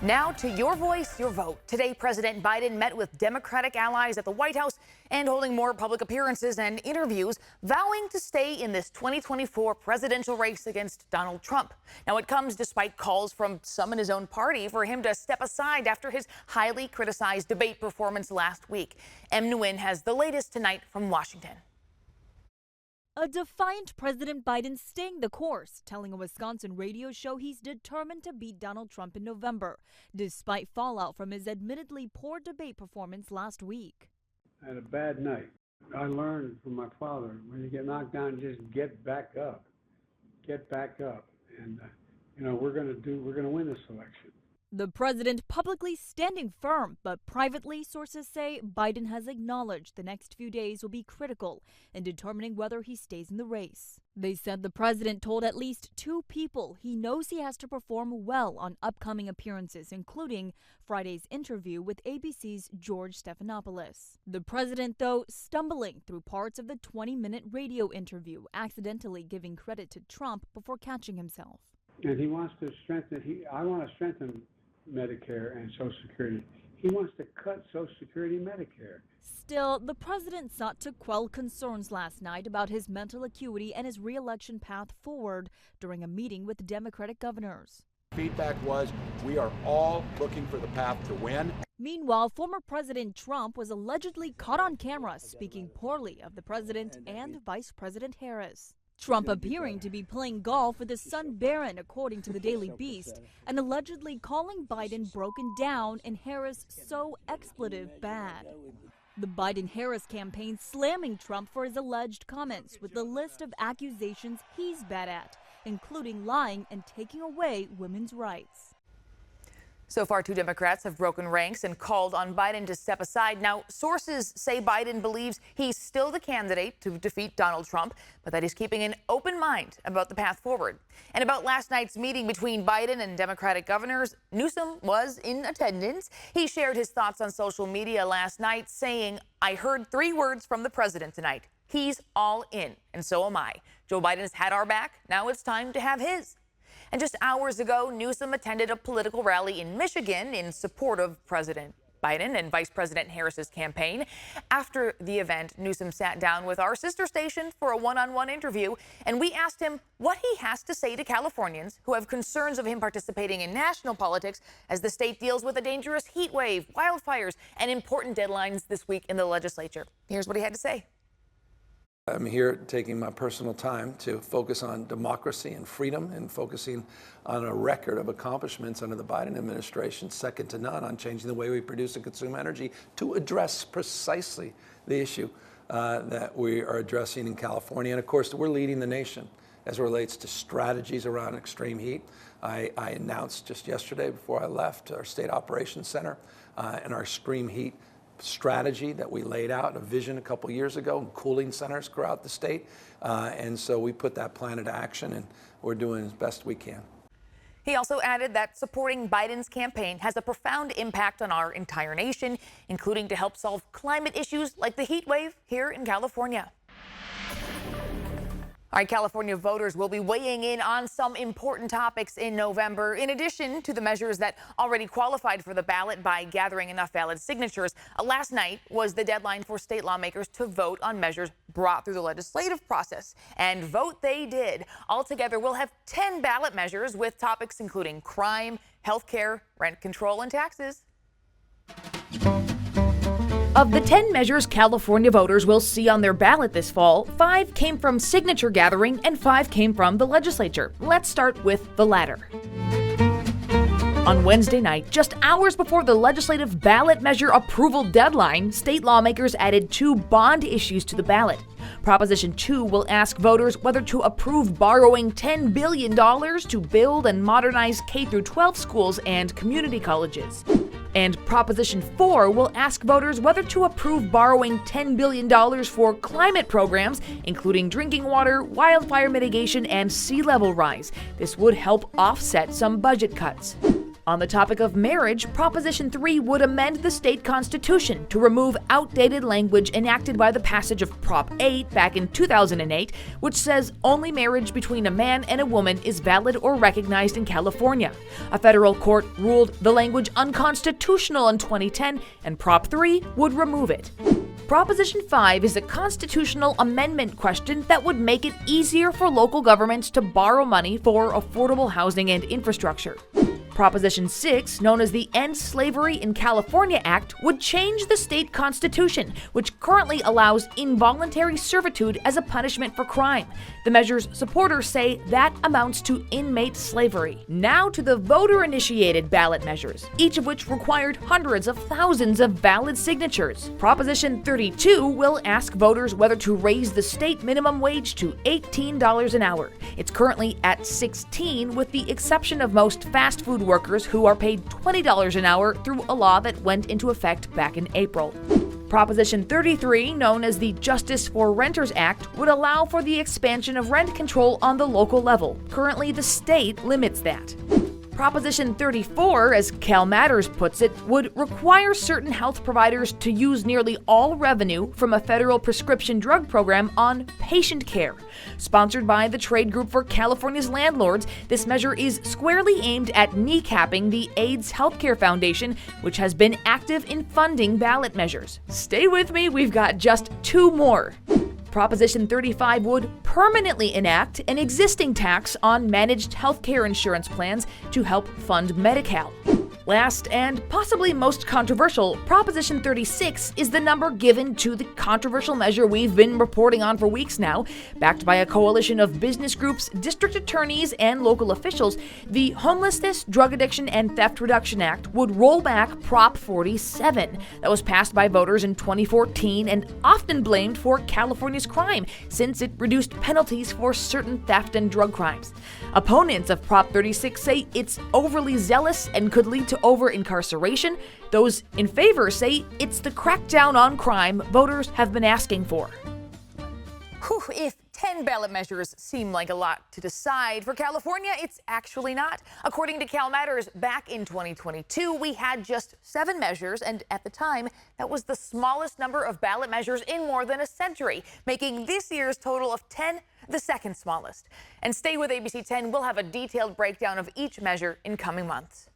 Now to your voice, your vote. Today, President Biden met with Democratic allies at the White House and holding more public appearances and interviews, vowing to stay in this 2024 presidential race against Donald Trump. Now, it comes despite calls from some in his own party for him to step aside after his highly criticized debate performance last week. Em Nguyen has the latest tonight from Washington. A defiant President Biden staying the course, telling a Wisconsin radio show he's determined to beat Donald Trump in November, despite fallout from his admittedly poor debate performance last week. I had a bad night. I learned from my father, when you get knocked down, just get back up. Get back up. And, we're going to win this election. The president publicly standing firm, but privately, sources say Biden has acknowledged the next few days will be critical in determining whether he stays in the race. They said the president told at least 2 people he knows he has to perform well on upcoming appearances, including Friday's interview with ABC's George Stephanopoulos. The president, though, stumbling through parts of the 20-minute radio interview, accidentally giving credit to Trump before catching himself. And he wants to I want to strengthen Medicare and Social Security. He wants to cut Social Security and Medicare. Still, the president sought to quell concerns last night about his mental acuity and his re-election path forward during a meeting with Democratic governors. Feedback was, we are all looking for the path to win. Meanwhile, former President Trump was allegedly caught on camera speaking poorly of the president and Vice President Harris. Trump appearing to be playing golf with his son Barron, according to the Daily Beast, and allegedly calling Biden broken down and Harris so expletive bad. The Biden-Harris campaign slamming Trump for his alleged comments with the list of accusations he's bad at, including lying and taking away women's rights. So far, 2 Democrats have broken ranks and called on Biden to step aside. Now, sources say Biden believes he's still the candidate to defeat Donald Trump, but that he's keeping an open mind about the path forward. And about last night's meeting between Biden and Democratic governors, Newsom was in attendance. He shared his thoughts on social media last night, saying, "I heard 3 words from the president tonight. He's all in, and so am I. Joe Biden's had our back. Now it's time to have his." And just hours ago, Newsom attended a political rally in Michigan in support of President Biden and Vice President Harris's campaign. After the event, Newsom sat down with our sister station for a one-on-one interview, and we asked him what he has to say to Californians who have concerns of him participating in national politics as the state deals with a dangerous heat wave, wildfires, and important deadlines this week in the legislature. Here's what he had to say. I'm here taking my personal time to focus on democracy and freedom and focusing on a record of accomplishments under the Biden administration, second to none, on changing the way we produce and consume energy to address precisely the issue that we are addressing in California. And of course, we're leading the nation as it relates to strategies around extreme heat. I announced just yesterday before I left our State Operations Center and our extreme heat strategy that we laid out, a vision a couple years ago, in cooling centers throughout the state. And so we put that plan into action, and we're doing as best we can. He also added that supporting Biden's campaign has a profound impact on our entire nation, including to help solve climate issues like the heat wave here in California. All right, California voters will be weighing in on some important topics in November. In addition to the measures that already qualified for the ballot by gathering enough valid signatures, last night was the deadline for state lawmakers to vote on measures brought through the legislative process. And vote they did. Altogether, we'll have 10 ballot measures with topics including crime, health care, rent control, and taxes. Of the 10 measures California voters will see on their ballot this fall, 5 came from signature gathering and 5 came from the legislature. Let's start with the latter. On Wednesday night, just hours before the legislative ballot measure approval deadline, state lawmakers added 2 bond issues to the ballot. Proposition 2 will ask voters whether to approve borrowing $10 billion to build and modernize K-12 schools and community colleges. And Proposition 4 will ask voters whether to approve borrowing $10 billion for climate programs, including drinking water, wildfire mitigation, and sea level rise. This would help offset some budget cuts. On the topic of marriage, Proposition 3 would amend the state constitution to remove outdated language enacted by the passage of Prop 8 back in 2008, which says only marriage between a man and a woman is valid or recognized in California. A federal court ruled the language unconstitutional in 2010, and Prop 3 would remove it. Proposition 5 is a constitutional amendment question that would make it easier for local governments to borrow money for affordable housing and infrastructure. Proposition 6, known as the End Slavery in California Act, would change the state constitution, which currently allows involuntary servitude as a punishment for crime. The measure's supporters say that amounts to inmate slavery. Now to the voter-initiated ballot measures, each of which required hundreds of thousands of valid signatures. Proposition 32 will ask voters whether to raise the state minimum wage to $18 an hour. It's currently at $16, with the exception of most fast food workers who are paid $20 an hour through a law that went into effect back in April. Proposition 33, known as the Justice for Renters Act, would allow for the expansion of rent control on the local level. Currently, the state limits that. Proposition 34, as Cal Matters puts it, would require certain health providers to use nearly all revenue from a federal prescription drug program on patient care. Sponsored by the Trade Group for California's Landlords, this measure is squarely aimed at kneecapping the AIDS Healthcare Foundation, which has been active in funding ballot measures. Stay with me, we've got just two more. Proposition 35 would permanently enact an existing tax on managed healthcare insurance plans to help fund Medi-Cal. Last and possibly most controversial, Proposition 36 is the number given to the controversial measure we've been reporting on for weeks now. Backed by a coalition of business groups, district attorneys, and local officials, the Homelessness, Drug Addiction, and Theft Reduction Act would roll back Prop 47 that was passed by voters in 2014 and often blamed for California's crime, since it reduced penalties for certain theft and drug crimes. Opponents of Prop 36 say it's overly zealous and could lead to over-incarceration. Those in favor say it's the crackdown on crime voters have been asking for. Whew, if 10 ballot measures seem like a lot to decide, for California, it's actually not. According to Cal Matters, back in 2022, we had just 7 measures, and at the time, that was the smallest number of ballot measures in more than a century, making this year's total of 10 the second smallest. And stay with ABC 10, we'll have a detailed breakdown of each measure in coming months.